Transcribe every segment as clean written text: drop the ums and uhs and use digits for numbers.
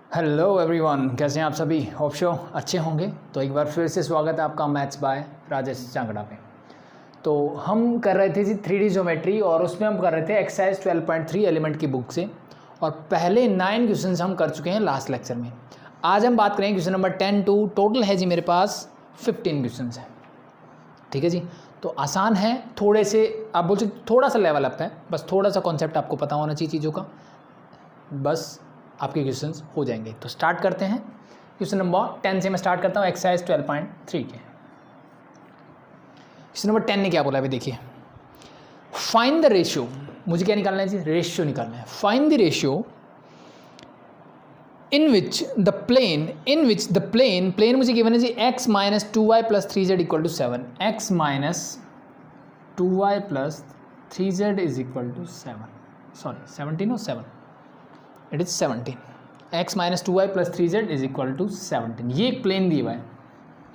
Hello everyone, कैसे हैं आप सभी। होप शो अच्छे होंगे। तो एक बार फिर से स्वागत है आपका मैथ्स बाय राजेश चांगड़ा पे। तो हम कर रहे थे जी 3D ज्योमेट्री और उसमें हम कर रहे थे एक्सरसाइज 12.3 एलिमेंट की बुक से और पहले 9 क्वेश्चन हम कर चुके हैं लास्ट लेक्चर में। आज हम बात करेंगे क्वेश्चन नंबर 10 टू टोटल है जी मेरे पास 15 क्वेश्चन है। ठीक है जी। तो आसान है, थोड़े से आप बोल सकते थोड़ा सा लेवल अप है, बस थोड़ा सा कॉन्सेप्ट आपको पता होना चाहिए चीज़ों का, बस आपके क्वेश्चंस हो जाएंगे। तो स्टार्ट करते हैं। क्वेश्चन नंबर 10 से मैं स्टार्ट करता हूँ एक्सरसाइज 12.3 के। क्वेश्चन नंबर 10 ने क्या बोला अभी देखिए, फाइंड द रेशियो। मुझे क्या निकालना है जी, रेशियो निकालना है। Find the ratio in which the plane मुझे गिवन है जी x minus 2y plus 3z equal to 7। x minus 2y plus 3z is equal to 7, sorry 17 और 7, it is 17। x minus 2y plus 3z is equal to 17। ये एक plane दिया हुआ है,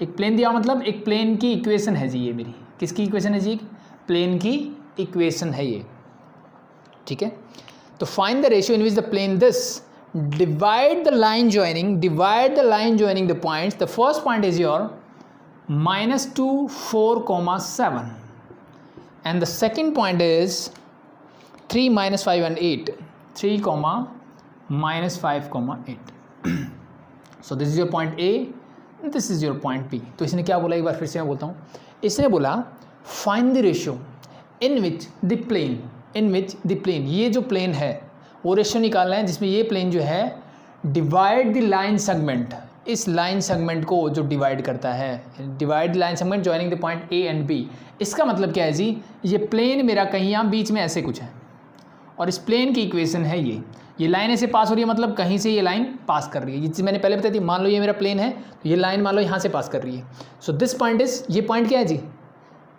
एक प्लेन दिया मतलब एक प्लेन की इक्वेशन है जी। ये मेरी किसकी इक्वेशन है जी, प्लेन की इक्वेशन है ये। ठीक है। तो find the ratio in which the plane this divide the line joining the points. The first point is your minus 2 4 7 and the second point is 3 minus 5 and 8 3 minus 5 8. So this is your point A, this is your point B. तो इसने क्या बोला, एक बार फिर से मैं बोलता हूँ। इसने बोला find the ratio in which the plane ये जो प्लेन है वो रेशियो निकालना है जिसमें ये प्लेन जो है डिवाइड द लाइन सेगमेंट, इस लाइन सेगमेंट को जो डिवाइड करता है, divide the line segment joining the point A and B. इसका मतलब क्या है जी, ये प्लेन मेरा कहीं यहाँ बीच में ऐसे कुछ है और इस प्लेन की इक्वेशन है ये लाइन ऐसे पास हो रही है, मतलब कहीं से ये लाइन पास कर रही है। ये चीज़ मैंने पहले बताई थी। मान लो ये मेरा प्लेन है तो ये लाइन मान लो यहाँ से पास कर रही है। सो दिस पॉइंट इज, ये पॉइंट क्या है जी,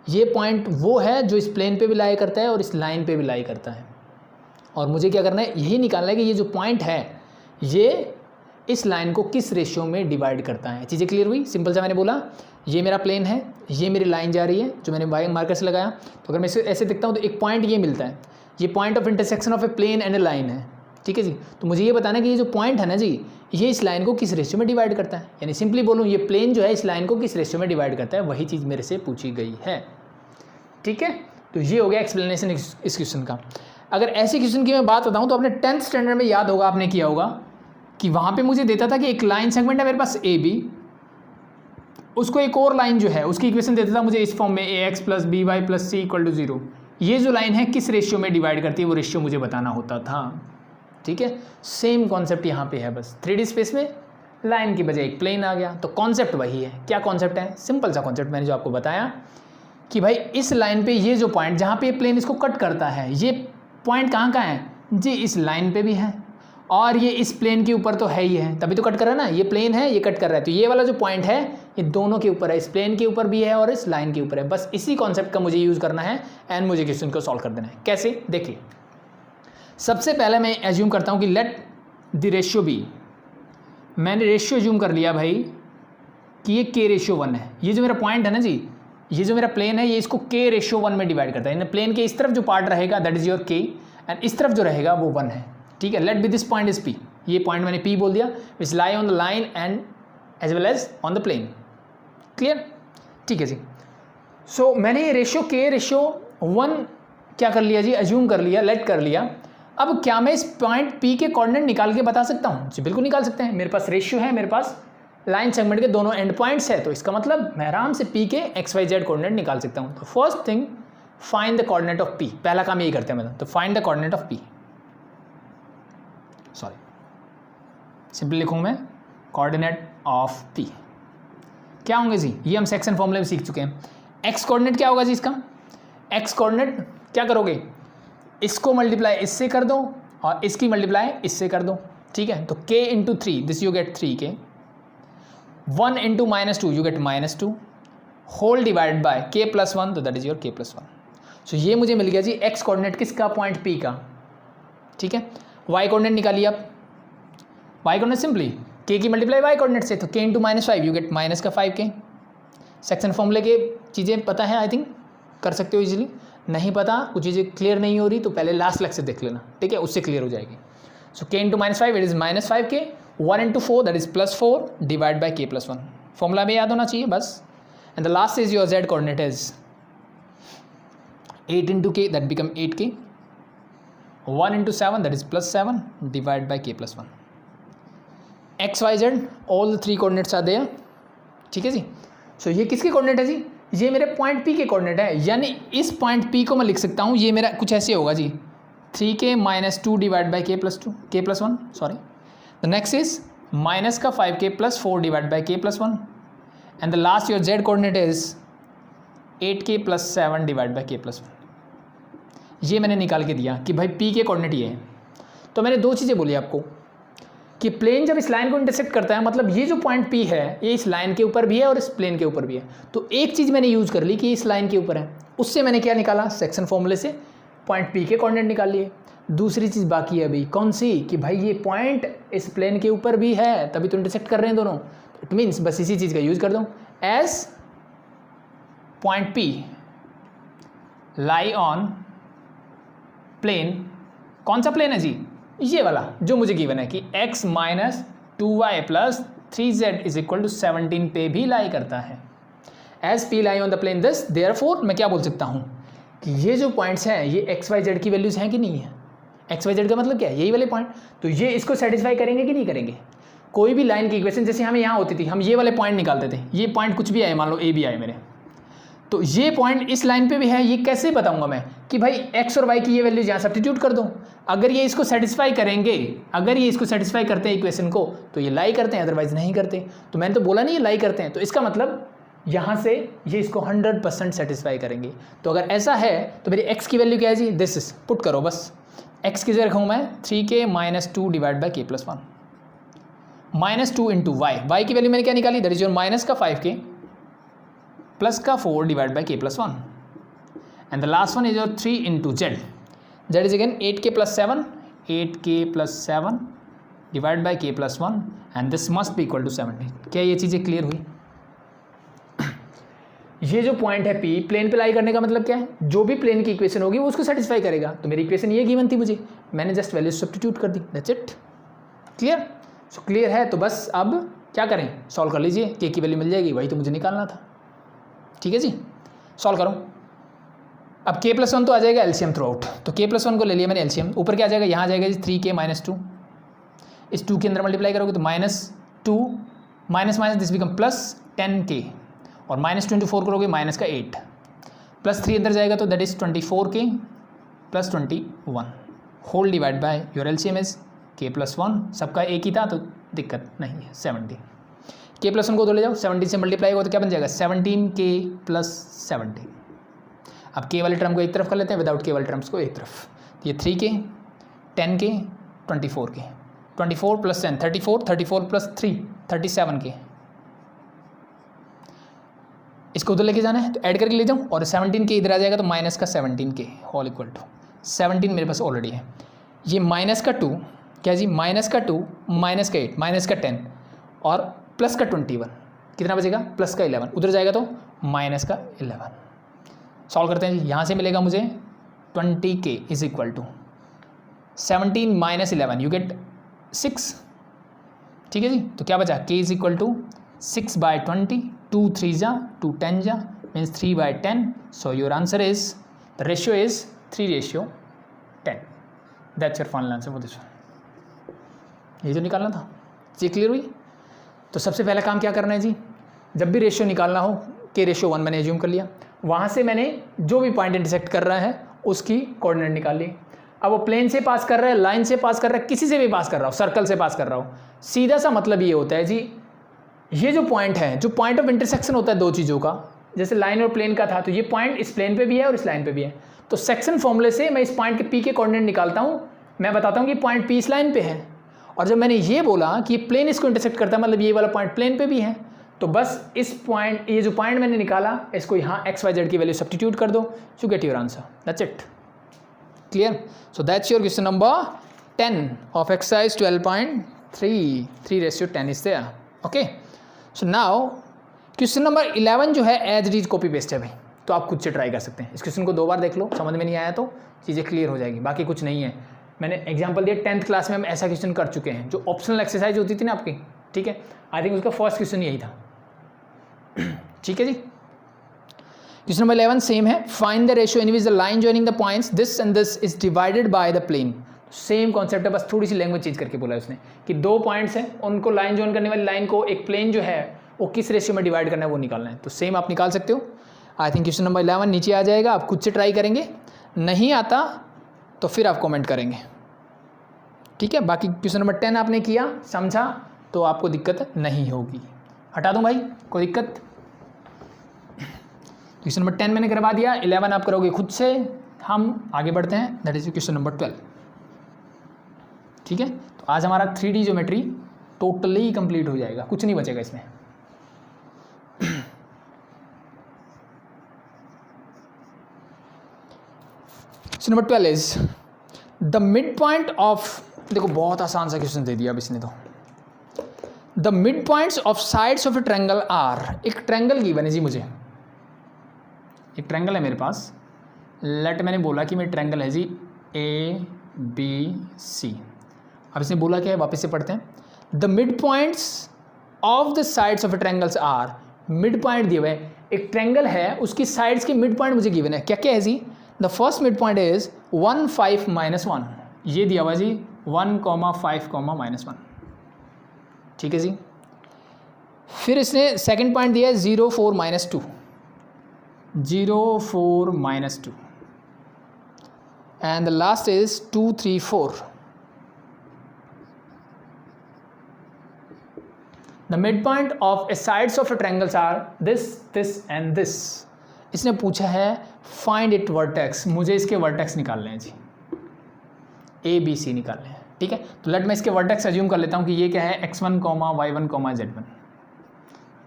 ये पॉइंट वो है जो इस प्लेन पे भी लाई करता है और इस लाइन पे भी लाई करता है। और मुझे क्या करना है, यही निकालना है कि ये जो पॉइंट है ये इस लाइन को किस रेशियो में डिवाइड करता है। चीज़ें क्लियर हुई। सिंपल सा मैंने बोला ये मेरा प्लेन है, ये मेरी लाइन जा रही है जो मैंने वाई मार्कर से लगाया। तो अगर मैं इसे ऐसे देखता हूँ तो एक पॉइंट ये मिलता है, ये point of intersection of a plane and a line है। ठीक है जी। तो मुझे ये बताना है कि ये जो पॉइंट है ना जी, ये इस लाइन को किस रेशियो में डिवाइड करता है। यानी सिंपली बोलूँ ये प्लेन जो है इस लाइन को किस रेशियो में डिवाइड करता है, वही चीज़ मेरे से पूछी गई है। ठीक है। तो ये हो गया एक्सप्लेनेशन इस क्वेश्चन का। अगर ऐसे क्वेश्चन की मैं बात बताऊं तो अपने 10th स्टैंडर्ड में याद होगा, आपने किया होगा कि वहाँ पे मुझे देता था कि एक लाइन सेगमेंट है मेरे पास ए बी, उसको एक और लाइन जो है उसकी इक्वेशन देता था मुझे इस फॉर्म में A X plus B Y plus C equal to 0। ये जो लाइन है किस रेशियो में डिवाइड करती है वो रेशियो मुझे बताना होता था। ठीक है। सेम कॉन्सेप्ट यहाँ पे है, बस 3D स्पेस में लाइन की बजाय एक प्लेन आ गया। तो कॉन्सेप्ट वही है। क्या कॉन्सेप्ट है, सिंपल सा कॉन्सेप्ट मैंने जो आपको बताया कि भाई इस लाइन पे ये जो पॉइंट जहाँ पे प्लेन इसको कट करता है, ये पॉइंट कहाँ का है जी, इस लाइन पे भी है और ये इस प्लेन के ऊपर तो है ही है, तभी तो कट कर रहा है ना। ये प्लेन है, ये कट कर रहा है, तो ये वाला जो पॉइंट है ये दोनों के ऊपर है, इस प्लेन के ऊपर भी है और इस लाइन के ऊपर है। बस इसी कॉन्सेप्ट का मुझे यूज़ करना है एंड मुझे क्वेश्चन को सॉल्व कर देना है। कैसे, देखिए सबसे पहले मैं एज्यूम करता हूँ कि लेट द रेशियो बी। मैंने रेशियो एज्यूम कर लिया भाई कि ये के रेशियो 1 है। ये जो मेरा पॉइंट है ना जी, ये जो मेरा प्लेन है ये इसको के रेशियो 1 में डिवाइड करता है। प्लेन के इस तरफ जो पार्ट रहेगा that is your K and इस तरफ जो रहेगा वो 1 है। ठीक है। Let be this point is P. ये पॉइंट मैंने पी बोल दिया, which lie on the line and as well as on the plane. Clear. ठीक है जी। सो मैंने ये रेशियो के रेशियो 1 क्या कर लिया जी, एज्यूम कर लिया, लेट कर लिया। अब क्या मैं इस पॉइंट पी के कोऑर्डिनेट निकाल के बता सकता हूँ जी, बिल्कुल निकाल सकते हैं। मेरे पास रेशियो है, मेरे पास लाइन सेगमेंट के दोनों एंड पॉइंट्स है, तो इसका मतलब मैं आराम से पी के एक्स वाई जेड कोऑर्डिनेट निकाल सकता हूँ। तो first thing find the coordinate of P. पहला काम यही करते हैं मतलब, तो find the coordinate of P, sorry simply लिखूँ मैं कोऑर्डिनेट ऑफ पी। क्या होंगे जी, ये हम सेक्शन फॉर्मूले में सीख चुके हैं। एक्स कोऑर्डिनेट क्या होगा जी, इसका एक्स कोऑर्डिनेट क्या करोगे, इसको मल्टीप्लाई इससे कर दो और इसकी मल्टीप्लाई इससे कर दो। ठीक है। तो k into 3 this you get 3k, 1 into -2 you get -2 whole divide by k plus 1, तो that is your k plus 1। So ये मुझे मिल गया जी एक्स कोऑर्डिनेट किसका, पॉइंट P का। ठीक है। वाई कोऑर्डिनेट निकालिए आप। वाई कोऑर्डिनेट सिंपली k की मल्टीप्लाई वाई कोऑर्डिनेट से, तो k into -5 you get minus का 5k। सेक्शन फॉर्मूले के चीज़ें पता है, आई थिंक कर सकते हो इजीली। नहीं पता, कुछ चीज़ें क्लियर नहीं हो रही तो पहले लास्ट लेक्चर देख लेना। ठीक है, उससे क्लियर हो जाएगी। सो k into -5 it is -5k 1 into 4 that is +4 divide by k + 1. Formula में याद होना चाहिए बस. And the last is your z coordinate is 8 into k that become 8k. 1 into 7 that is +7 divided by k + 1. x y z all the three coordinates are there. ठीक है जी. सो ये किसके कोऑर्डिनेट है जी? ये मेरे पॉइंट P के coordinate है. यानी इस पॉइंट P को मैं लिख सकता हूँ, ये मेरा कुछ ऐसे होगा जी 3k - 2 divide by k + 1 sorry. The next is minus का 5k + 4 divide by k + 1. And the last your z coordinate is 8k + 7 divide by k + 1. ये मैंने निकाल के दिया कि भाई P के कोऑर्डिनेट ये है. तो मैंने दो चीज़ें बोली आपको कि प्लेन जब इस लाइन को इंटरसेक्ट करता है, मतलब ये जो पॉइंट P है ये इस लाइन के ऊपर भी है और इस प्लेन के ऊपर भी है. तो एक चीज़ मैंने यूज़ कर ली कि इस लाइन के ऊपर है, उससे मैंने क्या निकाला, सेक्शन फॉर्मूले से पॉइंट P के कोऑर्डिनेट निकाल लिए. दूसरी चीज़ बाकी है अभी, कौन सी, कि भाई ये पॉइंट इस प्लेन के ऊपर भी है, तभी तो इंटरसेक्ट कर रहे हैं दोनों. इट मीन्स बस इसी चीज़ का यूज़ कर दूँ. As point P lie on plane, कौन सा प्लेन है जी, ये वाला जो मुझे गिवन है कि x - 2y + 3z = 17 पे भी लाई करता है. As P lie on the plane this, therefore मैं क्या बोल सकता हूँ कि ये जो पॉइंट्स हैं ये x y z की वैल्यूज़ हैं कि नहीं है. x y z का मतलब क्या है, यही वाले पॉइंट. तो ये इसको सेटिस्फाई करेंगे कि नहीं करेंगे. कोई भी लाइन की इक्वेशन जैसे हमें यहाँ होती थी, हम ये वाले पॉइंट निकालते थे. ये पॉइंट कुछ भी आए, मान लो a भी आए मेरे, तो ये पॉइंट इस लाइन पे भी है. ये कैसे बताऊंगा मैं कि भाई x और y की ये वैल्यूज यहाँ सब्स्टिट्यूट कर दूँ. अगर ये इसको सेटिस्फाई करेंगे, अगर ये इसको सेटिस्फाई करते हैं इक्वेशन को, तो ये लाई करते हैं, अदरवाइज नहीं करते. तो मैंने तो बोला नहीं ये लाई करते हैं, तो इसका मतलब यहाँ से ये इसको 100% सेटिस्फाई करेंगे. तो अगर ऐसा है तो मेरी x की वैल्यू क्या है जी, दिस इज पुट करो बस. x की जगह रखूँ मैं 3k - 2 divide by k + 1 -2 into y की वैल्यू मैंने क्या निकाली, दैट इज योर माइनस का 5k प्लस का 4 divide by k + 1. And the last one is your 3 into z is again 8k + 7 divide by k + 1 and this must be equal to 17. क्या ये चीज़ें clear हुई? ये जो पॉइंट है P plane पे लाई करने का मतलब क्या है, जो भी प्लेन की इक्वेशन होगी वो उसको सेटिस्फाई करेगा. तो मेरी इक्वेशन ये गिवन थी मुझे, मैंने जस्ट वैल्यू सब्स्टिट्यूट कर दी, that's it. Clear? So clear है तो बस अब क्या करें, सॉल्व कर लीजिए. k की वैल्यू मिल जाएगी, वही तो मुझे निकालना था. ठीक है जी, सॉल्व करो. अब k + 1 तो आ जाएगा एलसीएम थ्रू आउट. तो k + 1 को ले लिया मैंने एलसीएम. ऊपर क्या आ जाएगा, यहाँ आ जाएगा जी 3k - 2. इस 2 के अंदर मल्टीप्लाई करोगे तो -2 माइनस दिस बिकम +10k और -2 इंटू 4 करोगे -8 +3 अंदर जाएगा तो that is 24k + 21 whole divide by your LCM is k + 1. सबका एक ही था तो दिक्कत नहीं है. 17 k + 1 को तो ले जाओ, 17 से मल्टीप्लाई होगा तो क्या बन जाएगा 17k + 17. अब k वाले टर्म को एक तरफ कर लेते हैं, विदाउट k वाले टर्म्स को एक तरफ. तो ये 3k 10k 24k 24 + 10 34 34 + 3 37k. इसको उधर लेके जाना है तो ऐड करके ले जाऊँ और 17k इधर आ जाएगा तो माइनस का 17k होल इक्वल टू 17 मेरे पास ऑलरेडी है. ये माइनस का 2 क्या जी, माइनस का 2 माइनस का 8 माइनस का 10 और प्लस का 21 कितना बचेगा, प्लस का 11 उधर जाएगा तो माइनस का 11. सॉल्व करते हैं जी. यहाँ से मिलेगा मुझे 20k is equal to 17 - 11 you get 6. ठीक है जी. तो क्या बचा, k इज इक्वल टू 6/20 2 3 जा 2 10 जा means 3/10. So your answer is the ratio is 3:10. That's your final answer for this one. ये जो निकालना था. ये क्लियर हुई? तो सबसे पहला काम क्या करना है जी, जब भी रेशियो निकालना हो k/1 मैंने एज्यूम कर लिया, वहाँ से मैंने जो भी पॉइंट इंटरसेक्ट कर रहा है उसकी कोऑर्डिनेट निकाल ली. अब वो प्लेन से पास कर रहा है, लाइन से पास कर रहा है, किसी से भी पास कर रहा हो, सर्कल से पास कर रहा हो, सीधा सा मतलब ये होता है जी, ये जो पॉइंट है, जो पॉइंट ऑफ इंटरसेक्शन होता है दो चीज़ों का, जैसे लाइन और प्लेन का था, तो ये पॉइंट इस प्लेन पे भी है और इस लाइन पे भी है. तो सेक्शन फॉर्मूले से मैं इस पॉइंट के P के कोऑर्डिनेट निकालता हूँ. मैं बताता हूँ कि पॉइंट P इस लाइन पे है, और जब मैंने ये बोला कि ये प्लेन इसको इंटरसेक्ट करता है, मतलब ये वाला पॉइंट प्लेन पे भी है, तो बस इस पॉइंट, ये जो पॉइंट मैंने निकाला, इसको यहाँ x y z की वैल्यू सब्स्टिट्यूट कर दो, you get your answer. That's it. Clear? So that's your question number 10 of exercise 12.3 3:10 is there. Okay. So now question number 11 जो है as it is copy paste है भाई, तो आप खुद से ट्राई कर सकते हैं. इस क्वेश्चन को 2 बार देख लो, समझ में नहीं आया तो चीज़ें क्लियर हो जाएगी, बाकी कुछ नहीं है. मैंने एग्जांपल दिया 10th क्लास में हम ऐसा क्वेश्चन कर चुके हैं, जो ऑप्शनल एक्सरसाइज होती थी ना आपकी, ठीक है। आई थिंक उसका फर्स्ट क्वेश्चन यही था, ठीक है जी। क्वेश्चन नंबर 11 सेम है, find the ratio in which the line joining the points this and this is divided by the plane. Same concept है, बस थोड़ी सी लैंग्वेज चेंज करके बोला है उसने कि दो पॉइंट्स हैं, उनको लाइन जॉइन करने वाली लाइन को एक प्लेन जो है वो किस रेशियो में डिवाइड करना है वो निकालना है। तो सेम आप निकाल सकते हो। आई थिंक क्वेश्चन नंबर 11 नीचे आ जाएगा, आप खुद से ट्राई करेंगे, नहीं आता तो फिर आप कमेंट करेंगे, ठीक है। बाकी क्वेश्चन नंबर 10 आपने किया, समझा, तो आपको दिक्कत नहीं होगी। हटा दूं भाई, कोई दिक्कत? क्वेश्चन नंबर 10 मैंने करवा दिया, 11 आप करोगे खुद से। हम आगे बढ़ते हैं, दैट इज क्वेश्चन नंबर 12, ठीक है। तो आज हमारा 3D ज्योमेट्री टोटली कंप्लीट हो जाएगा, कुछ नहीं बचेगा इसमें। Question number 12 is the mid point of, देखो बहुत आसान सा क्वेश्चन दे दिया अब इसने तो। The mid points of sides of a triangle are, एक ट्रायंगल गिवन है जी मुझे, एक ट्रायंगल है मेरे पास, लेट मैंने बोला कि मेरा ट्रायंगल है जी ABC। अब इसने बोला क्या है, वापस से पढ़ते हैं। The mid points of the sides of a triangles are, mid point दिया हुआ है, एक ट्रायंगल है उसकी साइड्स के मिड पॉइंट मुझे गिवन है, क्या क्या है जी। The first mid point is 1 5 -1, ये दिया हुआ जी 1 5 -1, ठीक है जी। फिर इसने सेकंड पॉइंट दिया है 0 4 -2, 0 4 -2, and the last is 2 3 4. The midpoint of a sides of a triangles are this, this and this. इसने पूछा है find it vertex, मुझे इसके वर्टेक्स निकालने हैं जी, ABC निकालने हैं, ठीक है। तो लेट मैं इसके वर्टेक्स अज्यूम कर लेता हूँ कि ये क्या है x1, y1, z1,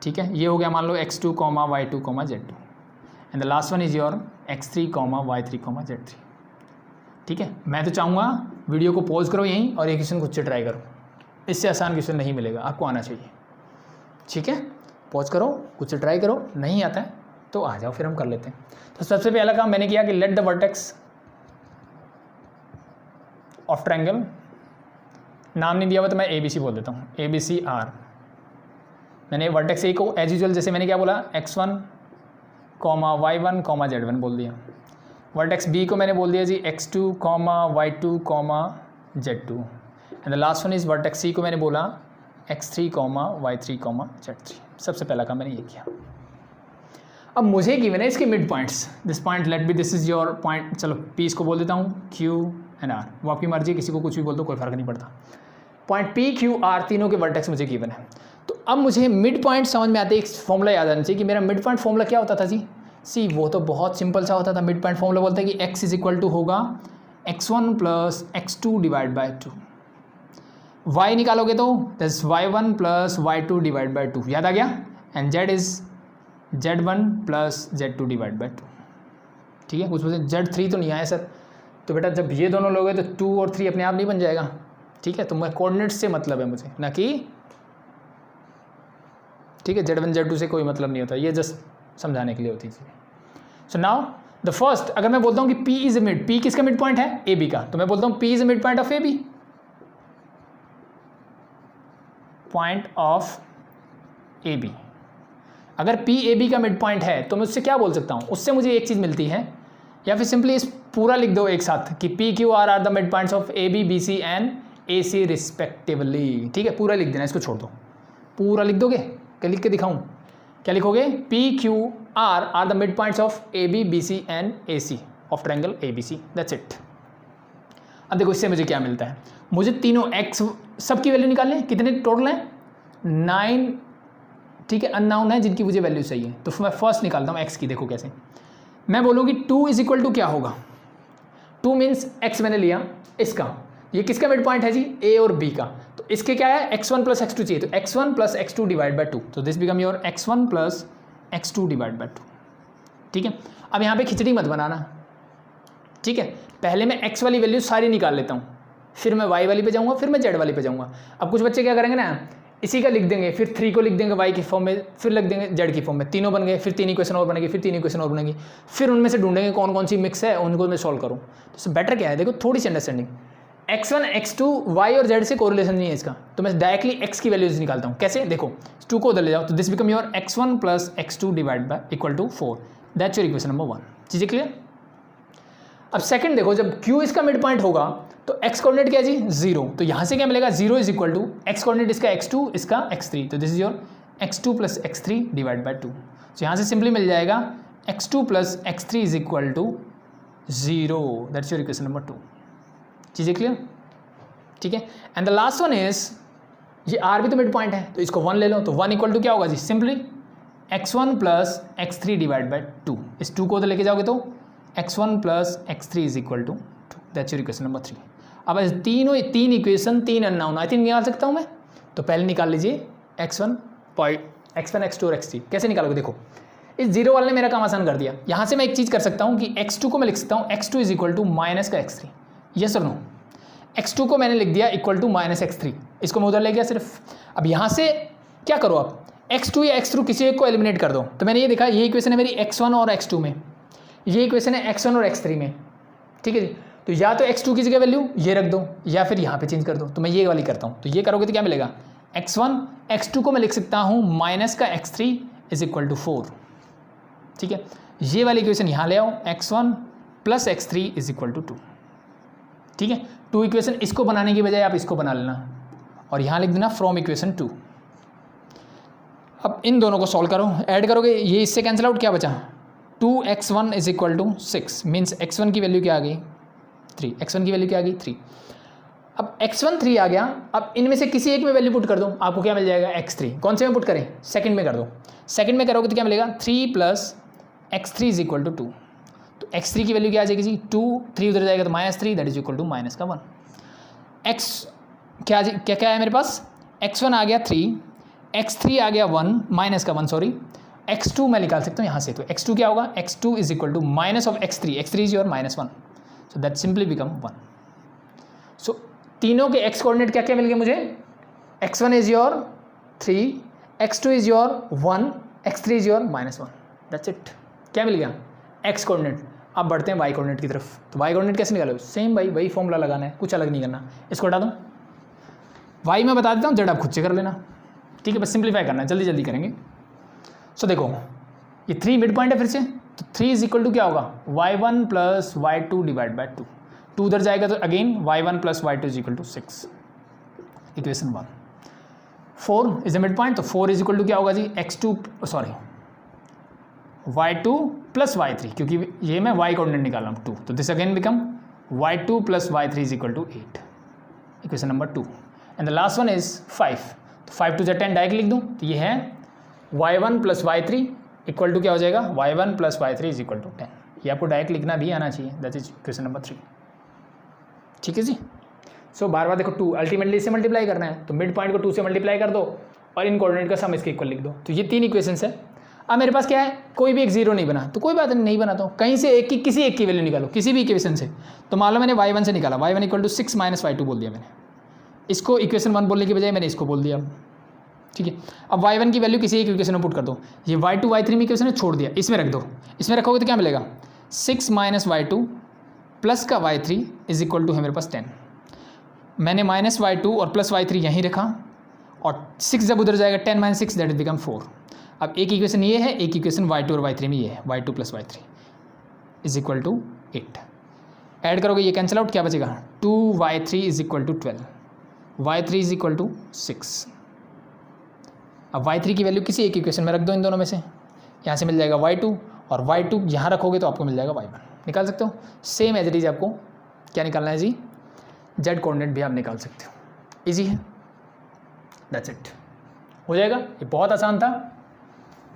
ठीक है। ये हो गया मान लो x2, y2, z2, and the last one is your x3, y3, z3, ठीक है। मैं तो चाहूँगा वीडियो को पॉज करो यहीं और ये क्वेश्चन खुद से ट्राई करो, इससे आसान क्वेश्चन नहीं मिलेगा, आपको आना चाहिए, ठीक है। पॉज करो, खुद से ट्राई करो, नहीं आता है तो आ जाओ, फिर हम कर लेते हैं। तो सबसे पहला काम मैंने किया कि let the vertex of triangle, नाम नहीं दिया हुआ तो मैं ABC बोल देता हूँ, ABC R। मैंने वर्टेक्स A को एज यूजुअल जैसे मैंने क्या बोला x1, y1, z1 बोल दिया। वर्टेक्स B को मैंने बोल दिया जी x2, y2, z2, and the last one is vertex C को मैंने बोला x3, y3, z3। सबसे पहला काम मैंने ये किया। अब मुझे गिवन है इसके mid points, this point let be this is your point, चलो P इसको बोल देता हूँ Q एंड R, वो आपकी मर्जी, किसी को कुछ भी बोल दो कोई फर्क नहीं पड़ता। पॉइंट P, Q, R तीनों के वर्टेक्स मुझे गिवन है। तो अब मुझे मिड पॉइंट समझ में आते एक फॉर्मूला याद आना चाहिए कि मेरा मिड पॉइंट फॉर्मूला क्या होता था जी। सी वो तो बहुत सिंपल सा होता था, मिड पॉइंट फॉर्मूला बोलते हैं कि x इज इक्वल टू होगा x1 plus x2 divide by 2, y निकालोगे तो that's y1 plus y2 divide by 2, याद आ गया, and z is z1 plus z2 divide by 2, ठीक है। उसमें से z3 तो नहीं आया सर, तो बेटा जब ये दोनों लोगे तो 2 और 3 अपने आप नहीं बन जाएगा, ठीक है। तो मैं कोऑर्डिनेट से मतलब है मुझे, ना कि, ठीक है, z1 z2 से कोई मतलब नहीं होता, ये जस्ट समझाने के लिए होती है। सो नाउ द फर्स्ट, अगर मैं बोलता हूँ कि P is a mid, P किसका मिड पॉइंट है, AB का, तो मैं बोलता हूँ P is a mid point of AB, point of AB। अगर P AB का मिड पॉइंट है तो मैं उससे क्या बोल सकता हूँ, उससे मुझे एक चीज़ मिलती है, या फिर सिंपली इस पूरा लिख दो एक साथ कि P Q R are the mid points of AB BC and AC respectively, ठीक है। पूरा लिख देना, इसको छोड़ दो, पूरा लिख दोगे, क्या लिख के दिखाऊं, क्या लिखोगे, P Q R are the mid points of AB BC and AC of triangle ABC, that's it. अब देखो इससे मुझे क्या मिलता है, मुझे तीनों x सबकी वैल्यू निकालनी है, कितने टोटल हैं 9, ठीक है, अननाउन है जिनकी मुझे वैल्यू चाहिए। तो मैं फर्स्ट निकालता हूँ x की, देखो कैसे, मैं बोलूँगी 2 इज इक्वल टू क्या होगा, 2 मीन्स x मैंने लिया इसका, ये किसका मिड पॉइंट है जी, A और B का, तो इसके क्या है x1 प्लस x2 चाहिए, तो x1 plus x2 divide by 2, तो this become your x1 plus x2 divide by 2, ठीक है। अब यहाँ पे खिचड़ी मत बनाना, ठीक है, पहले मैं x वाली वैल्यू सारी निकाल लेता हूँ, फिर मैं y वाली पे जाऊँगा, फिर मैं z वाली पे जाऊँगा। अब कुछ बच्चे क्या करेंगे ना, इसी का लिख देंगे, फिर 3 को लिख देंगे y की फॉर्म में, फिर लिख देंगे z की फॉर्म में, तीनों बन गए, फिर 3 इक्वेशन और बनेंगे, फिर 3 इक्वेशन और बनेंगी, फिर उनमें से ढूंढेंगे कौन कौन सी मिक्स है, उनको मैं सॉल्व करूँ। तो बेटर क्या है, देखो थोड़ी सी अंडरस्टैंडिंग, x1 x2 y और z से कोरिलेशन नहीं है इसका, तो मैं डायरेक्टली x की वैल्यूज निकालता हूँ। कैसे? देखो 2 को उधर ले जाओ तो this become your x1 plus x2 divide by equal to 4, that's your equation number 1। चीज़ें क्लियर? अब सेकंड देखो, जब q इसका मिड पॉइंट होगा तो x कोऑर्डिनेट क्या है जी 0, तो यहाँ से क्या मिलेगा 0 is equal to x coordinate इसका x2 इसका x3, तो this is your x2 plus x3 divide by 2। तो यहाँ से सिंपली मिल जाएगा x2 plus x3 is equal to 0, that's your equation number 2। चीज़ें क्लियर? ठीक है। And the last one is, ये r भी तो मिड पॉइंट है तो इसको 1 ले लो, तो 1 इक्वल टू क्या होगा जी, simply x1 plus x3 divide by 2। इस 2 को तो लेके जाओगे तो x1 plus x3 is equal to 2, that's your equation number 3। अब तीन इक्वेशन 3 अननोन आई थिंक निकाल सकता हूँ मैं, तो पहले निकाल लीजिए x1 x2 और x3। कैसे निकालोगे? देखो इस जीरो वाले ने मेरा काम आसान कर दिया। यहाँ से मैं एक चीज़ कर सकता हूँ कि x2 को मैं लिख सकता हूँ x2 is equal to minus का x3, यस और नो? x2 को मैंने लिख दिया इक्वल टू माइनस x3, इसको मैं उधर ले गया सिर्फ। अब यहाँ से क्या करो आप, x2 या x3 किसी एक को एलिमिनेट कर दो। तो मैंने ये देखा, ये इक्वेशन है मेरी x1 और x2 में, ये इक्वेशन है x1 और x3 में, ठीक है जी। तो या तो x2 की जगह वैल्यू ये रख दो या फिर यहाँ पे चेंज कर दो, तो मैं ये वाली करता हूँ। तो ये करोगे तो क्या मिलेगा, x1 x2 को मैं लिख सकता हूँ माइनस का x3 इज इक्वल टू 4, ठीक है। ये वाली इक्वेशन यहाँ ले आओ, x1 plus x3 is equal to 2, ठीक है। 2 इक्वेशन इसको बनाने की बजाय आप इसको बना लेना और यहाँ लिख देना फ्रॉम इक्वेशन 2। अब इन दोनों को सॉल्व करो, ऐड करोगे, ये इससे कैंसिल आउट, क्या बचा 2x1 is equal to 6, means x1 की वैल्यू क्या आ गई 3, x1 की वैल्यू क्या आ गई 3। अब x1 3 आ गया, अब इनमें से किसी एक में वैल्यू पुट कर दो, आपको क्या मिल जाएगा x3। कौन से में पुट करें, सेकंड में कर दो। सेकंड में करोगे तो क्या मिलेगा 3 plus x3 is equal to 2, तो x3 की वैल्यू क्या आ जाएगी जी 2, 3 उधर जाएगा तो -3 that is equal to minus का 1। x क्या क्या क्या है मेरे पास, x1 आ गया 3, x3 आ गया 1 माइनस का 1 सॉरी, x2 मैं निकाल सकता हूँ यहाँ से, तो x2 क्या होगा, x2 is equal to minus of x3, x3 is your -1, so that simply become 1। सो तीनों के x कोऑर्डिनेट क्या क्या मिल गए मुझे, x1 is your 3, x2 is your 1, x3 is your -1, that's it. क्या मिल गया, x कोऑर्डिनेट। अब बढ़ते हैं y कोऑर्डिनेट की तरफ। तो y कोऑर्डिनेट कैसे निकालोगे, सेम भाई वही फॉर्मूला लगाना है, कुछ अलग नहीं करना। इसको हटा दूँ, y मैं बता देता हूँ, z आप खुद से कर लेना, ठीक है। बस सिंप्लीफाई करना है, जल्दी जल्दी करेंगे। सो देखो ये 3 मिड पॉइंट है फिर से, तो 3 इज इक्वल टू क्या होगा y1 plus y2 divide by 2, 2 उधर जाएगा तो again y1 plus y2 is equal to 6, equation 1। 4 is a mid point, तो 4 इज इक्वल टू क्या होगा जी x2 sorry y2 plus y3, क्योंकि ये मैं y कोऑर्डिनेट निकाल रहा हूँ 2, तो this again become y2 plus y3 is equal to 8, equation number 2। And the last one is 5, तो 5 to 10 डायरेक्ट लिख दूँ, तो ये है y1 plus y3 equal to क्या हो जाएगा y1 plus y3 is equal to 10। ये आपको डायरेक्ट लिखना भी आना चाहिए, दैट इज इक्वेशन नंबर 3, ठीक है जी। सो बार बार देखो 2 अल्टीमेटली इससे मल्टीप्लाई करना है, तो मिड पॉइंट को 2 से मल्टीप्लाई कर दो और इन कोऑर्डिनेट का सम इसके इक्वल लिख दो। तो ये 3 इक्वेशंस है। अब मेरे पास क्या है, कोई भी एक जीरो नहीं बना, तो कोई बात नहीं बनाता हूँ, कहीं से एक की किसी एक की वैल्यू निकालो, किसी भी इक्वेशन से। तो मान लो मैंने y1 से निकाला, y1 equal to 6 minus y2 बोल दिया मैंने, इसको इक्वेशन 1 बोलने की बजाय मैंने इसको बोल दिया, ठीक है। अब y1 की वैल्यू किसी एक इक्वेशन में पुट कर दो, ये y2 y3 में इक्वेशन छोड़ दिया, इसमें रख दो, इसमें रखोगे तो क्या मिलेगा 6 माइनस y2 प्लस का y3 इज इक्वल टू है मेरे पास 10। मैंने माइनस y2 और प्लस y3 यहीं रखा और 6 जब उधर जाएगा 10 माइनस 6 दैट इज बिकम 4। अब एक इक्वेशन ये है, एक इक्वेशन y2 और y3 में ये है, y2 plus y3 is equal to 8। Add करोगे ये कैंसिल आउट, क्या बचेगा 2y3 is equal to 12, y3 is equal to 6। अब y3 की वैल्यू किसी एक इक्वेशन में रख दो इन दोनों में से, यहाँ से मिल जाएगा y2 और y2 यहाँ रखोगे तो आपको मिल जाएगा y1, निकाल सकते हो। सेम एज इट इज आपको क्या निकालना है जी, z कोऑर्डिनेट भी आप निकाल सकते हो, इजी है, दैट्स इट, हो जाएगा। ये बहुत आसान था,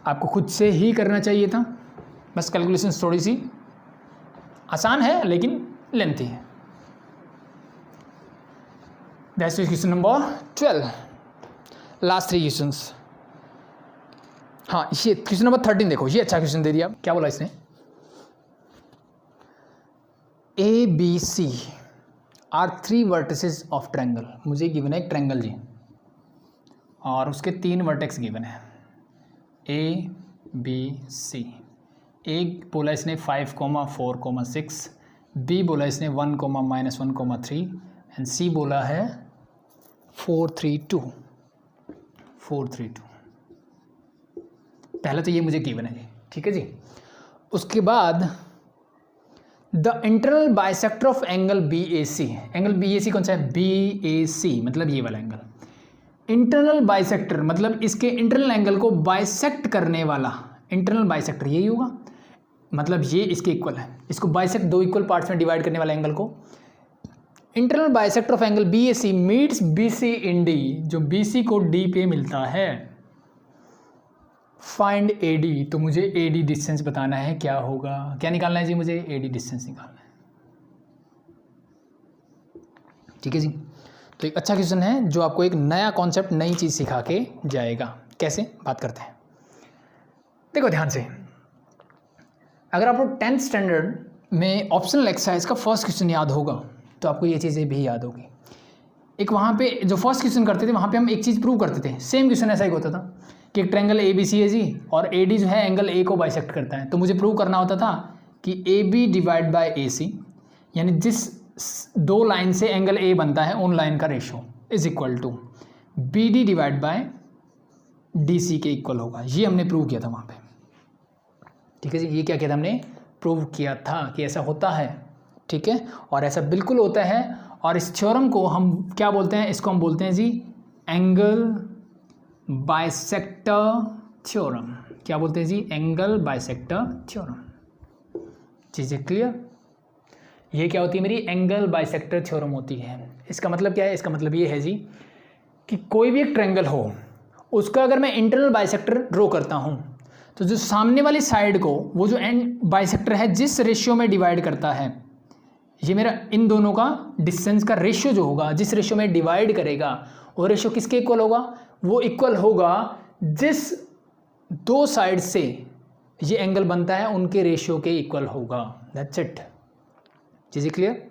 आपको खुद से ही करना चाहिए था, बस कैलकुलेशन थोड़ी सी आसान है लेकिन लेंथी है। That's question number 12, last 3 questions. हाँ ये क्वेश्चन नंबर 13 देखो, ये अच्छा क्वेश्चन दे दिया। क्या बोला इसने, ABC are 3 vertices of triangle. मुझे गिवन है एक ट्रायंगल जी और उसके 3 वर्टेक्स गिवन है ABC। एक बोला इसने 5, 4, 6, बी बोला इसने 1, -1, -3 एंड सी बोला है 432। पहले तो ये मुझे गिवन है, ठीक है जी। उसके बाद the internal bisector of angle BAC। Angle BAC कौन सा है? BAC मतलब ये वाला एंगल। इंटरनल बाइसेक्टर मतलब इसके इंटरनल एंगल को बाइसेक्ट करने वाला इंटरनल बाइसेक्टर यही होगा, मतलब ये इसके इक्वल है। इसको बाइसेक्ट, दो इक्वल पार्ट्स में डिवाइड करने वाला एंगल को internal bisector of angle BAC meets BC in D, जो BC को D पे मिलता है। फाइंड AD, तो मुझे AD डिस्टेंस बताना है, क्या होगा, क्या निकालना है जी? मुझे AD डिस्टेंस निकालना है, ठीक है जी। तो एक अच्छा क्वेश्चन है जो आपको एक नया कॉन्सेप्ट, नई चीज़ सिखा के जाएगा। कैसे, बात करते हैं। देखो ध्यान से, अगर आपको 10th स्टैंडर्ड में ऑप्शनल एक्सरसाइज का फर्स्ट क्वेश्चन याद होगा तो आपको ये चीज़ें भी याद होगी। एक वहाँ पे जो फर्स्ट क्वेश्चन करते थे वहाँ पे हम एक चीज़ प्रूव करते थे। सेम क्वेश्चन ऐसा ही होता था कि एक ट्रायंगल ABC है जी और AD जो है एंगल A को बाइसेक्ट करता है। तो मुझे प्रूव करना होता था कि AB डिवाइड बाय AC, यानी जिस दो लाइन से एंगल A बनता है उन लाइन का ratio is equal to BD divide by DC के इक्वल होगा। ये हमने प्रूव किया था वहाँ पे, ठीक है जी। ये क्या किया था हमने? प्रूव किया था कि ऐसा होता है, ठीक है, और ऐसा बिल्कुल होता है। और इस थ्योरम को हम क्या बोलते हैं? इसको हम बोलते हैं जी एंगल बाइसेक्टर थ्योरम। क्या बोलते हैं जी? Angle bisector theorem. चीज़ें क्लियर? ये क्या होती है? मेरी एंगल बाइसेक्टर थ्योरम होती है। इसका मतलब क्या है? इसका मतलब ये है जी कि कोई भी एक ट्रायंगल हो, उसका अगर मैं इंटरनल बाइसेक्टर ड्रॉ करता हूँ तो जो सामने वाली साइड को वो जो एंड बाइसेक्टर है जिस रेशियो में डिवाइड करता है, ये मेरा इन दोनों का डिस्टेंस का रेशियो जो होगा, जिस रेशियो में डिवाइड करेगा वो रेशियो किसके इक्वल होगा? वो इक्वल होगा जिस दो साइड से ये एंगल बनता है उनके रेशियो के इक्वल होगा। That's it. चीज़ें क्लियर?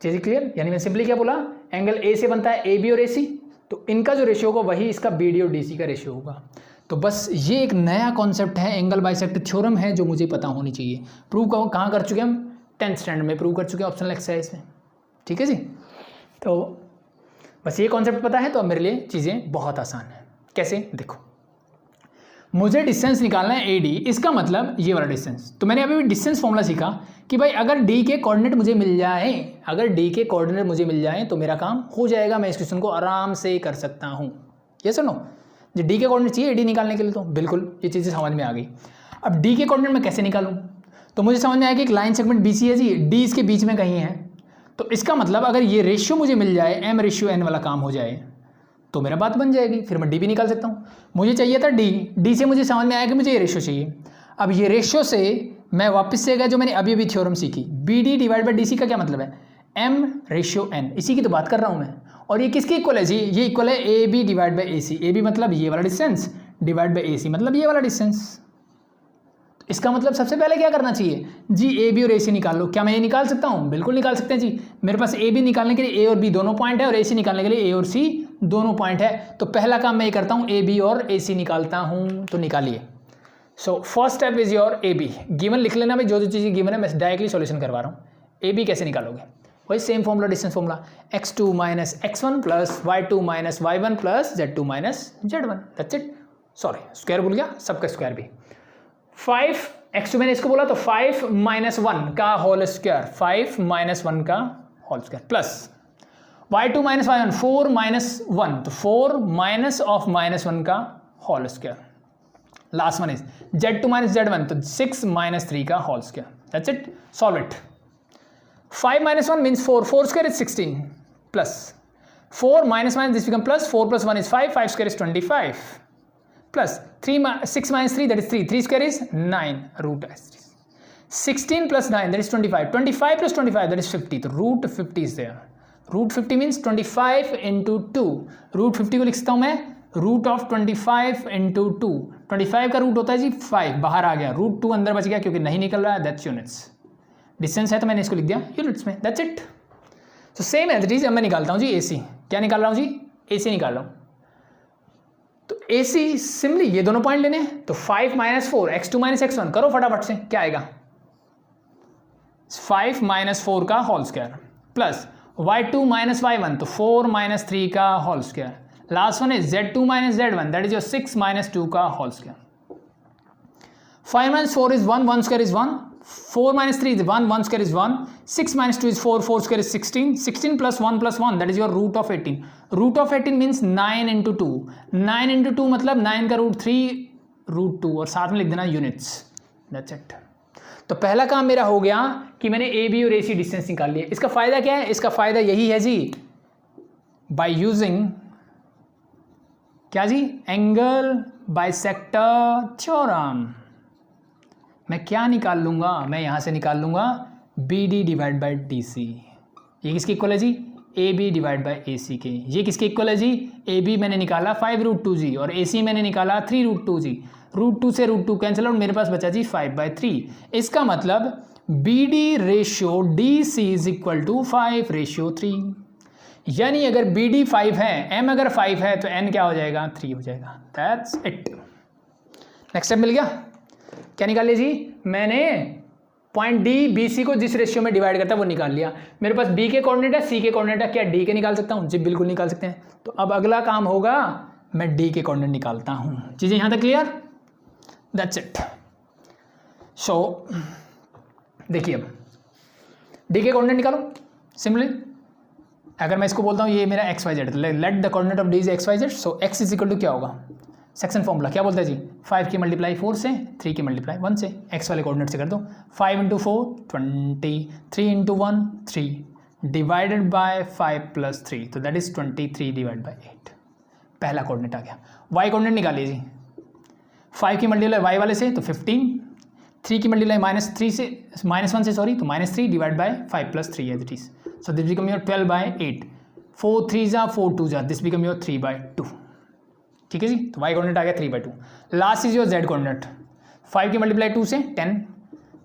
चीज़ें क्लियर? यानी मैं सिंपली क्या बोला, एंगल ए से बनता है AB और AC, तो इनका जो रेशियो होगा वही इसका BD और DC का रेशियो होगा। तो बस ये एक नया कॉन्सेप्ट है, एंगल बाइसेक्टर थ्योरम है, जो मुझे पता होनी चाहिए। प्रूव कहाँ कर चुके हैं हम? 10th स्टैंडर्ड में प्रूव कर चुके हैं ऑप्शनल एक्सरसाइज में, ठीक है जी। तो बस ये कॉन्सेप्ट पता है तो अब मेरे लिए चीज़ें बहुत आसान है। कैसे? देखो, मुझे डिस्टेंस निकालना है AD, इसका मतलब ये वाला डिस्टेंस। तो मैंने अभी डिस्टेंस फॉर्मूला सीखा कि भाई अगर D के कोऑर्डिनेट मुझे मिल जाए, अगर D के कोऑर्डिनेट मुझे मिल जाए तो मेरा काम हो जाएगा, मैं इस क्वेश्चन को आराम से कर सकता हूँ। ये सुनो, जो D के कोऑर्डिनेट चाहिए AD निकालने के लिए, तो बिल्कुल ये चीज़ें समझ में आ गई। अब D के कोऑर्डिनेट मैं कैसे निकालूँ? तो मुझे समझ में आया कि एक लाइन सेगमेंट BC है जी, D इसके बीच में कहीं है। तो इसका मतलब अगर ये रेशियो मुझे मिल जाए, M/N वाला काम हो जाए, तो मेरा बात बन जाएगी, फिर मैं D भी निकाल सकता हूँ। मुझे चाहिए था D से मुझे समझ में आया कि मुझे ये रेशियो चाहिए। अब ये रेशियो से मैं वापस से गया जो मैंने अभी थ्योरम सीखी, BD डिवाइड बाय DC का क्या मतलब है? M/N, इसी की तो बात कर रहा हूँ मैं। और ये किसके इक्वल है जी? ये इक्वल है AB divide by AC। AB मतलब ये वाला डिस्टेंस, डिवाइड बाय AC मतलब ये वाला डिस्टेंस। इसका मतलब सबसे पहले क्या करना चाहिए जी? AB और AC निकाल लो। क्या मैं ये निकाल सकता हूँ? बिल्कुल निकाल सकते हैं जी। मेरे पास AB निकालने के लिए A और B दोनों पॉइंट है और AC निकालने के लिए A और C दोनों पॉइंट है। तो पहला काम मैं ये करता हूँ, AB और AC निकालता हूँ। तो निकालिए। So first step is your AB। Given लिख लेना भाई, जो चीज़ें गिवन है मैं डायरेक्टली सॉल्यूशन करवा रहा हूँ। AB कैसे निकालोगे? वही same formula, distance formula, x2 minus x1 plus y2 minus y1 plus z2 minus z1। That's it. Sorry square भूल गया, सबका स्क्वायर भी। 5 x2 मैंने इसको बोला तो 5 माइनस 1 का होल स्क्वायर, 5 माइनस 1 का whole square plus y2 minus y1 4 minus 1, तो 4 माइनस ऑफ माइनस 1 का whole square. Last one is z2 minus z1, तो 6 माइनस 3 का whole square. That's it. Solve it. 5 minus 1 means 4, 4 square is 16 plus 4 minus this become plus 4 plus 1 is 5, 5 square is 25 plus 6 minus 3 that is 3, 3 square is 9 root 16 plus 9 that is 25, 25 plus 25 that is 50, तो root 50 is there. root 50 means 25 into 2, root 50 को लिख सकता हूँ मैं root of 25 into 2, 25 का root होता है जी 5, बाहर आ गया, root 2 अंदर बच गया क्योंकि नहीं निकल रहा है, that's units. डिस्टेंस है तो मैंने इसको लिख दिया यूनिट्स में। That's it. तो सेम एज इट इज। अब मैं निकालता हूँ जी AC। क्या निकाल रहा हूँ जी? AC निकाल रहा हूँ। तो AC सिंपली ये दोनों पॉइंट लेने हैं, तो 5 माइनस 4 x2 माइनस x1 करो फटाफट से, क्या आएगा? 5 माइनस 4 का whole square plus y2 minus y1 तो 4 माइनस 3 का whole square, last one is z2 minus z1 that is your 6 minus 2 का whole square. 5 minus 4 is 1, 1 square is 1, 4 minus 3 is 1, 1 square is 1, 6 minus 2 is 4, 4 square is 16, 16 plus 1 that is your root of 18, root of 18 means 9 into 2, 9 into 2 मतलब 9 का root 3 root 2 और साथ में लिख देना units, that's it. तो पहला काम मेरा हो गया कि मैंने ए बी और ए सी डिस्टेंस निकाल लिया। इसका फ़ायदा क्या है? इसका फ़ायदा यही है जी, बाय यूजिंग क्या जी, एंगल बाइसेक्टर थ्योरम। मैं क्या निकाल लूँगा? मैं यहाँ से निकाल लूँगा B D divide by D C. ये किसके इक्वल है जी? A B divide by A C के। ये किसके इक्वल है जी? ए बी मैंने निकाला 5 रूट 2 जी और ए सी मैंने निकाला 3 रूट 2 जी। रूट 2 से रूट 2 कैंसिल आउट, मेरे पास बचा जी 5/3। इसका मतलब B D ratio D C is equal to 5/3। यानी अगर बी डी 5 है, एम अगर 5 है तो एन क्या हो जाएगा? 3 हो जाएगा। That's it. नेक्स्ट स्टेप मिल गया। क्या निकाल लिया जी? मैंने पॉइंट डी बी सी को जिस रेशियो में डिवाइड करता है वो निकाल लिया। मेरे पास बी के कोऑर्डिनेट है, सी के कोऑर्डिनेट है, क्या डी के निकाल सकता हूँ? जी बिल्कुल निकाल सकते हैं। तो अब अगला काम होगा, मैं डी के कोऑर्डिनेट निकालता हूँ। चीज़ें यहाँ तक क्लियर? That's it. सो देखिए, अब डी के कोऑर्डिनेट निकालो सिंपली। अगर मैं इसको बोलता हूँ ये मेरा X Y Z, let the coordinate of D is X Y Z, so X is equal to क्या होगा? सेक्शन फॉर्मूला क्या बोलता है जी? 5 की मल्टीप्लाई 4 से, 3 की मल्टीप्लाई 1 से, एक्स वाले कोऑर्डिनेट से कर दो। 5 into 4 20, 3 into 1 3 divided by 5 plus 3 तो दैट इज 23 डिवाइड बाई 8। पहला कोऑर्डिनेट आ गया। वाई कोऑर्डिनेट निकालिए जी। 5 की मल्टीप्लाई वाई वाले से तो 15, 3 की मल्टीप्लाई -3 से -1 से सॉरी तो -3 divide by 5 plus 3 as it is, so this become your 12/8। 4 3 जा 4 2 जा, दिस बिकम योर 3/2। ठीक है जी। तो y कोऑर्डिनेट आ गया 3/2। Last is your z coordinate. 5 की मल्टीप्लाई 2 से 10,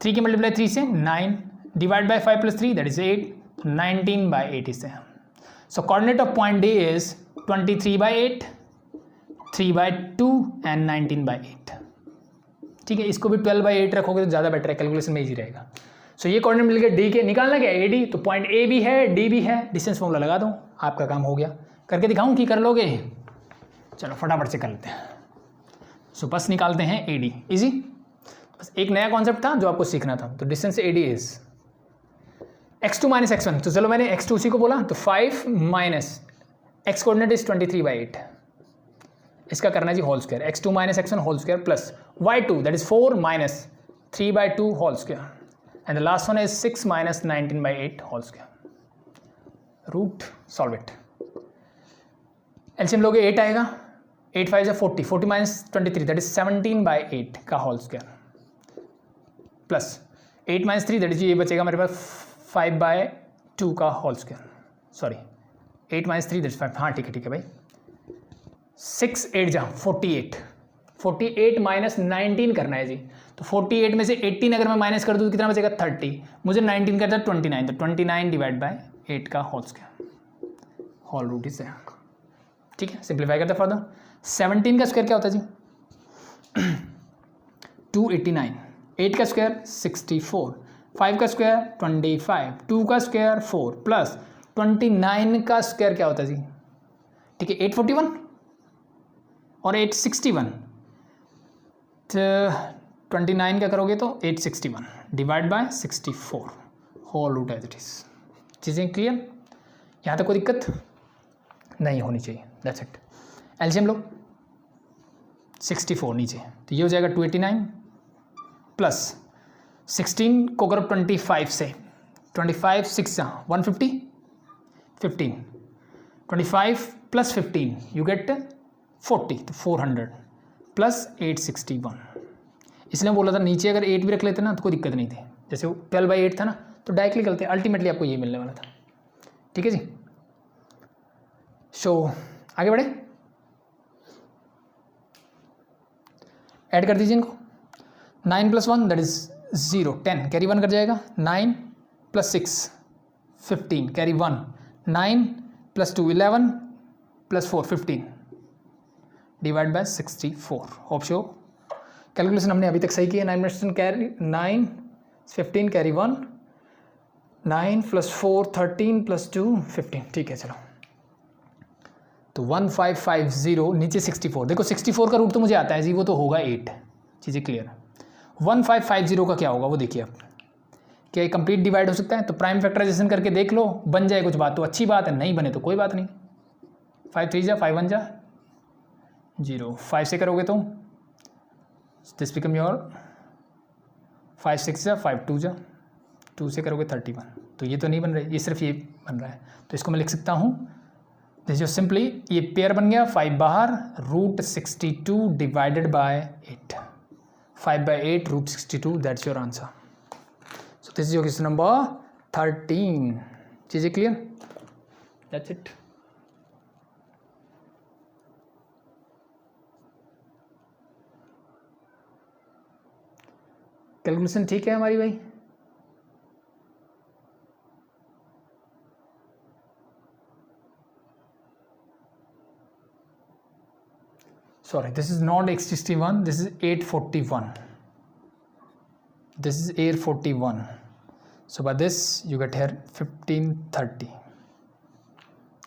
3 की मल्टीप्लाई 3 से 9 divide by 5 plus 3 that is 8, 19/8 इससे। So coordinate of point D is 23/8, 3/2 and 19/8। ठीक है, इसको भी 12/8 रखोगे तो ज़्यादा बेटर है, कैलकुलेशन में ईजी रहेगा। सो ये कोऑर्डिनेट मिल गया डी के। निकालना क्या है? A D. तो पॉइंट ए भी है, डी भी है, डिस्टेंस फॉर्मूला लगा दो, आपका काम हो गया। करके दिखाऊं कि कर लोगे? चलो फटाफट से कर लेते हैं। सो बस निकालते हैं ए डी, ईजी। बस एक नया कॉन्सेप्ट था जो आपको सीखना था। तो distance A D is x2 minus x1। तो चलो मैंने x2 उसी को बोला, तो 5 माइनस x कोऑर्डिनेट इज 23/8। इसका करना है जी whole square, x2 minus x1 whole square plus y2 that is 4 minus 3/2 whole square and the last one is 6 minus 19/8 whole square. Root solve it. LCM लोगे 8 आएगा, 8 5 40, 40 माइनस 23 दैट इज 17/8 का whole square plus 8 minus 3 that is ये बचेगा मेरे पास 5/2 का whole square, sorry 8 minus 3 that is 5। हाँ ठीक है भाई। 6 8 जा 48, 48 माइनस 19 करना है जी। तो 48 में से 18 अगर मैं माइनस कर दूँ तो कितना बचेगा? 30। मुझे 19 करता है 29, तो 29 डिवाइड बाय 8 का whole square, whole root is there. ठीक है, सिंप्लीफाई करते फर्दर। 17 का स्क्वायर क्या होता है जी? 289, 8 का स्क्वायर 64, 5 का स्क्वायर 25, 2 का स्क्वायर 4 प्लस 29 का स्क्वायर क्या होता है जी? ठीक है, 841 और 861, तो 29 का करोगे तो 861 divide by 64 whole root as it is. चीज़ें क्लियर? यहाँ तक कोई दिक्कत नहीं होनी चाहिए। That's it. एलसीएम लो 64 नीचे, तो ये हो जाएगा 289 प्लस 16 को करो 25 से, 25 6 150, 15 25 प्लस 15 यू गेट 40, तो 400 प्लस 861। इसलिए बोला था नीचे अगर 8 भी रख लेते ना तो कोई दिक्कत नहीं थी, जैसे 12/8 था ना तो डायरेक्टली करते, अल्टीमेटली आपको ये मिलने वाला था। ठीक है जी। सो आगे बढ़े, ऐड कर दीजिए इनको। 9 + 1 दैट इज 0, 10 कैरी 1 कर जाएगा, 9 + 6 15 carry 1, 9 + 2 11 + 4 15 divide by 64। Hope show calculation हमने अभी तक सही की है। 9 + 10 कैरी 9, 15 कैरी 1, 9 + 4 13 + 2 15, ठीक है चलो। तो 1550 नीचे 64, देखो 64 का रूट तो मुझे आता है जी, वो तो होगा 8, चीज़ें क्लियर है। 1550 का क्या होगा वो देखिए आप, क्या ये कंप्लीट डिवाइड हो सकता है? तो प्राइम फैक्टराइजेशन करके देख लो, बन जाए कुछ बात तो अच्छी बात है, नहीं बने तो कोई बात नहीं। 5 3 जा 5 1 जा 0, 5 से करोगे तो दिस बिकम योर 5 6 जा 5 2 जा 2 से करोगे 31, तो ये तो नहीं बन रहा है, ये सिर्फ ये बन रहा है। तो इसको मैं लिख सकता हूँ दिस जो सिंपली ये पेयर बन गया, 5 बाहर √62 divided by 8, 5/8 √62, that's your answer. So this is your question number 13। चीज़ें क्लियर? That's it. कैलकुलेशन ठीक है हमारी भाई? Sorry, this is not 861, this is 841. This is 841. So by this you get here 1530.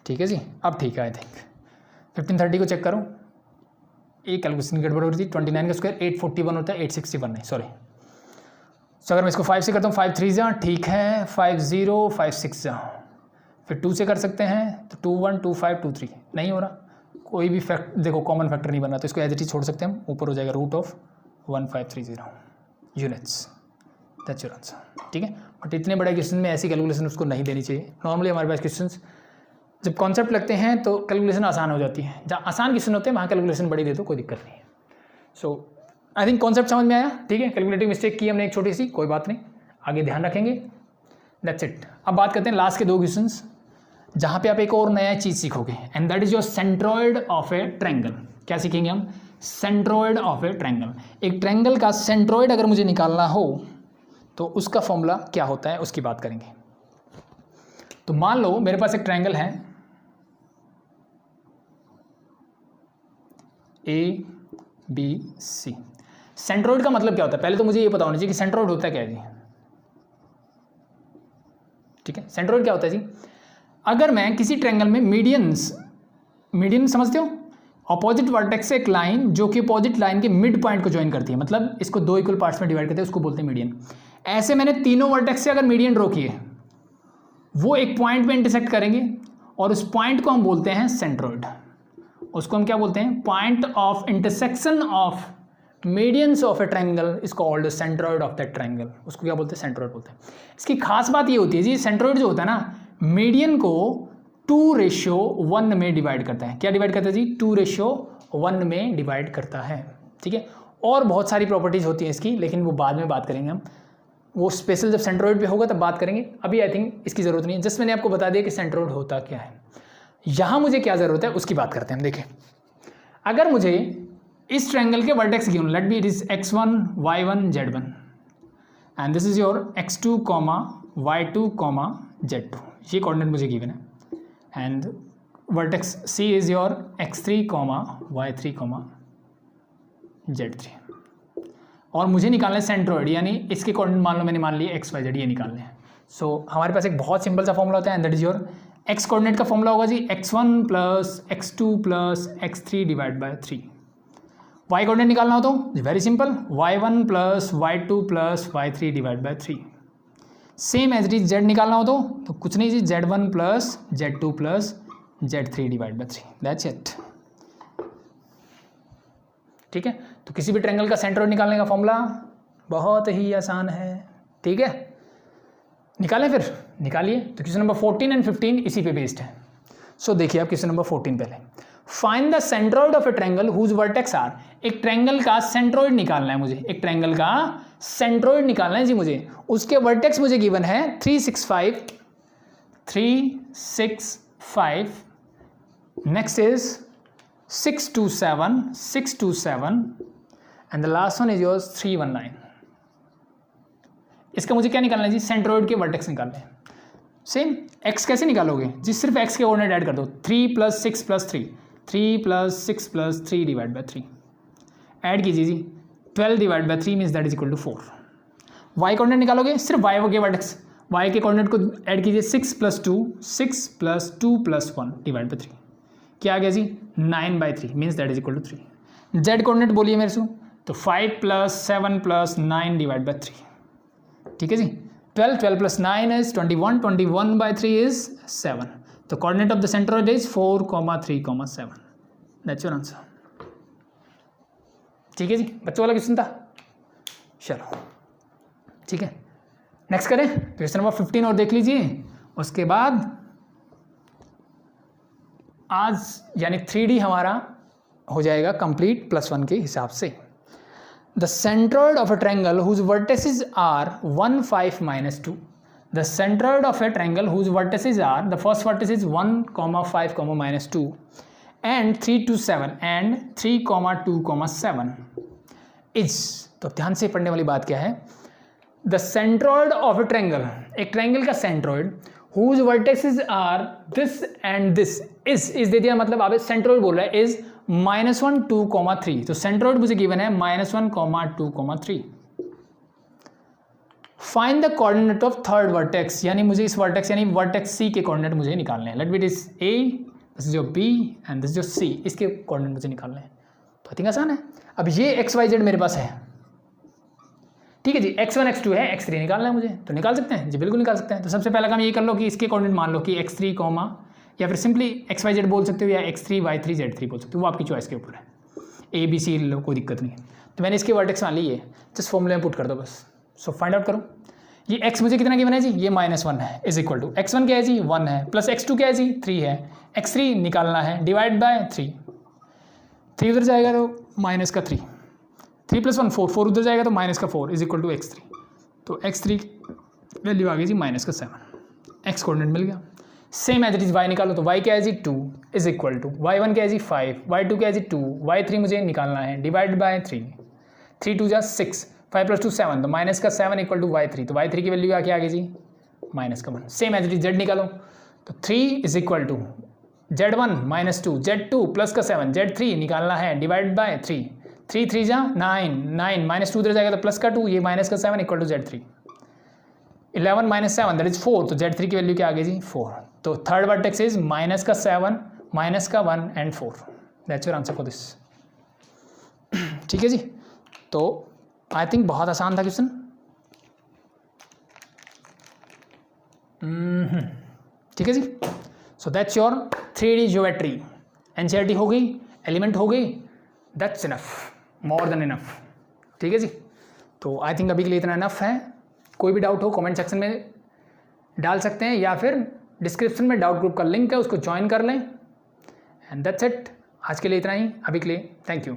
ठीक है जी, अब ठीक है आई थिंक। 1530 को चेक करो, एक कैलकुलेशन गड़बड़ हो रही थी। 29 का स्क्वायर 841 होता है, 861 नहीं, सॉरी। सो अगर मैं इसको 5 से करता हूँ, 5 3 जा ठीक है, 5 0 5 6 जा, फिर 2 से कर सकते हैं तो 2 1 2 5 2 3, नहीं हो रहा, कोई भी फैक्ट देखो कॉमन फैक्टर नहीं बन रहा, तो इसको एज इट इज छोड़ सकते हैं हम, ऊपर हो जाएगा √1530 यूनिट्स, दैट्स योर आंसर। ठीक है, बट इतने बड़े क्वेश्चन में ऐसी कैलकुलेशन उसको नहीं देनी चाहिए। नॉर्मली हमारे पास क्वेश्चंस जब कॉन्सेप्ट लगते हैं तो कैलकुलेशन आसान हो जाती है, जहाँ आसान क्वेश्चन होते हैं वहाँ कैलकुलेशन बड़ी दे दो, कोई दिक्कत नहीं है। सो आई थिंक कॉन्सेप्ट समझ में आया। ठीक है, कैलकुलेटिव मिस्टेक की हमने एक छोटी सी, कोई बात नहीं, आगे ध्यान रखेंगे, दैट्स इट। अब बात करते हैं लास्ट के 2 क्वेश्चंस, जहाँ पे आप एक और नया चीज़ सीखोगे, and that is your centroid of a triangle. क्या सीखेंगे हम? Centroid of a triangle. एक ट्रायंगल का सेंट्रोइड अगर मुझे निकालना हो तो उसका फॉर्मूला क्या होता है, उसकी बात करेंगे। तो मान लो मेरे पास एक ट्रायंगल है ABC। सेंट्रोइड का मतलब क्या होता है, पहले तो मुझे ये पता होना चाहिए कि सेंट्रोइड होता क्या है जी। ठीक है, सेंट्रोइड क्या होता है जी? अगर मैं किसी ट्रायंगल में मीडियन समझते हो, ऑपोजिट वर्टेक्स से एक लाइन जो कि अपोजिट लाइन के मिड पॉइंट को ज्वाइन करती है, मतलब इसको 2 इक्वल पार्ट्स में डिवाइड करते हैं, उसको बोलते हैं मीडियन। ऐसे मैंने तीनों वर्टेक्स से अगर मीडियन ड्रॉ किए, वो एक पॉइंट पे इंटरसेक्ट करेंगे और उस पॉइंट को हम बोलते हैं सेंट्रोइड। उसको हम क्या बोलते हैं? Point of intersection of medians of a triangle is called centroid of that triangle. उसको क्या बोलते हैं? सेंट्रोइड बोलते हैं। इसकी खास बात ये होती है जी, सेंट्रोइड जो होता है ना, मीडियन को 2:1 में डिवाइड करता है। क्या डिवाइड करता है जी? 2:1 में डिवाइड करता है। ठीक है, और बहुत सारी प्रॉपर्टीज होती हैं इसकी, लेकिन वो बाद में बात करेंगे हम, वो स्पेशल जब सेंट्रोइड पे होगा तब बात करेंगे। अभी आई थिंक इसकी ज़रूरत नहीं है, जस्ट मैंने आपको बता दिया कि सेंट्रोइड होता क्या है। यहाँ मुझे क्या ज़रूरत है उसकी बात करते हैं हम। देखिए, अगर मुझे इस ट्रायंगल के vertex given, let be it is x1 y1 z1 and this is your x2, y2, z2, ये कोऑर्डिनेट मुझे गिवन है, and vertex C is your x3, y3, z3, और मुझे निकालना है सेंट्रोइड, यानी इसके कोऑर्डिनेट मान लो मैंने मान लिए x y z, ये निकालने हैं। सो हमारे पास एक बहुत सिंपल सा फॉर्मूला होता है, and that is your x coordinate का फॉर्मूला होगा जी x1 + x2 + x3 divide by 3। y coordinate निकालना हो तो very simple, y1 + y2 + y3 divide by 3। Same as it is z निकालना हो तो कुछ नहीं जी, z1 + z2 + z3 divide by 3, that's it. ठीक है, तो किसी भी ट्रायंगल का सेंट्रोइड निकालने का फॉर्मूला बहुत ही आसान है। ठीक है, निकालें, फिर निकालिए। तो क्वेश्चन नंबर 14 एंड 15 इसी पे बेस्ड है। सो देखिए आप क्वेश्चन नंबर 14 पहले, find the centroid of a triangle whose vertex are. एक ट्रायंगल का सेंट्रोइड निकालना है मुझे, एक ट्रायंगल का सेंट्रोइड निकालना है जी मुझे। उसके वर्टेक्स मुझे गिवन है 3 6 5, next is 6 2 7 and the last one is yours 3 1 9। इसका मुझे क्या निकालना है जी? सेंट्रोइड के वर्टेक्स निकालने हैं। सेम x कैसे निकालोगे जी? सिर्फ x के कोऑर्डिनेट ऐड कर दो, 3 + 6 + 3, 3 + 6 + 3 डिवाइड बाय 3, ऐड कीजिए जी, 12 divide by 3 means that is equal to 4। y coordinate निकालोगे, सिर्फ y के वर्टेक्स, y के कोऑर्डिनेट को ऐड कीजिए 6 + 2 6 + 2 + 1 डिवाइड बाई 3 क्या आ गया जी 9/3 means that is equal to 3। z coordinate बोलिए मेरे से तो 5 + 7 + 9 डिवाइड बाई 3 ठीक है जी 12 + 9 इज 21 21/3 इज 7 तो coordinate of the centroid is 4, 3, 7 that's your answer. ठीक है जी बच्चों वाला क्वेश्चन था चलो ठीक है नेक्स्ट करें क्वेश्चन नंबर 15 और देख लीजिए उसके बाद आज यानी 3D हमारा हो जाएगा कंप्लीट +1 के हिसाब से। The centroid of a triangle whose vertices are 1, 5, -2 the centroid of a triangle whose vertices are the first vertex is 1, 5, -2 and 3 to 7 and 3, 2, 7 is तो ध्यान से पढ़ने वाली बात क्या है the centroid of a triangle एक ट्रायंगल का centroid whose vertices are this and this is दे दिया मतलब आप सेंट्रोइड बोल रहा है इज -1, 2, 3 तो सेंट्रोइड मुझे गिवन है -1, 2, 3 find the coordinate of third vertex यानी मुझे इस वर्टेक्स यानी वर्टेक्स सी के कोऑर्डिनेट मुझे निकालने हैं let be this A this जो बी एंड दिस जो सी इसके कोऑर्डिनेट मुझे निकालने हैं तो आई थिंक आसान है। अब ये XYZ मेरे पास है ठीक है जी x1 x2 है x3 निकालना है मुझे तो निकाल सकते हैं जी बिल्कुल निकाल सकते हैं। तो सबसे पहला काम ये कर लो कि इसके कोऑर्डिनेट मान लो कि x3 या फिर सिंपली XYZ बोल सकते हो या x3 y3 z3 बोल सकते हो वो आपकी चॉइस के ऊपर है A B C लो कोई दिक्कत नहीं है। तो मैंने इसके वर्टेक्स मान ली है जस्ट फॉर्मूले में पुट कर दो बस सो फाइंड आउट करो ये x मुझे कितना गिवन है जी ये -1 है इज इक्वल टू x1 क्या है जी 1 है प्लस x2 क्या है जी 3 है x3 निकालना है डिवाइड बाय 3 उधर जाएगा तो -3 3 + 1 4 उधर जाएगा तो -4 इज इक्वल टू x3 तो x3 वैल्यू आ गई जी -7 x कोऑर्डिनेट मिल गया। Same as it is y निकालो तो y क्या है जी 2 इज इक्वल टू y1 क्या है जी 5 y2 क्या है जी 2 y3 मुझे निकालना है डिवाइड बाय 3 2 जा 6 5 + 2 7 तो -7 इक्वल टू y3 तो y3 की वैल्यू क्या आ गई जी -1 same as it is z निकालो तो 3 is equal to z1 -2 z2 +7 z3 निकालना है डिवाइड बाय 3 3 जा 9 -2 उधर जाएगा तो +2 ये -7 equal to z3 11 - 7 that is 4 तो z3 की वैल्यू क्या आ गई जी 4 तो third vertex is -7 -1 and 4 that's your answer for this. ठीक है जी तो आई थिंक बहुत आसान था क्वेश्चन ठीक है जी so that's your 3D geometry NCERT हो गई एलिमेंट हो गई that's enough more than enough. ठीक है जी तो आई थिंक अभी के लिए इतना इनफ है। कोई भी डाउट हो कमेंट सेक्शन में डाल सकते हैं या फिर डिस्क्रिप्शन में डाउट ग्रुप का लिंक है उसको ज्वाइन कर लें एंड दैट्स इट। आज के लिए इतना ही अभी के लिए थैंक यू।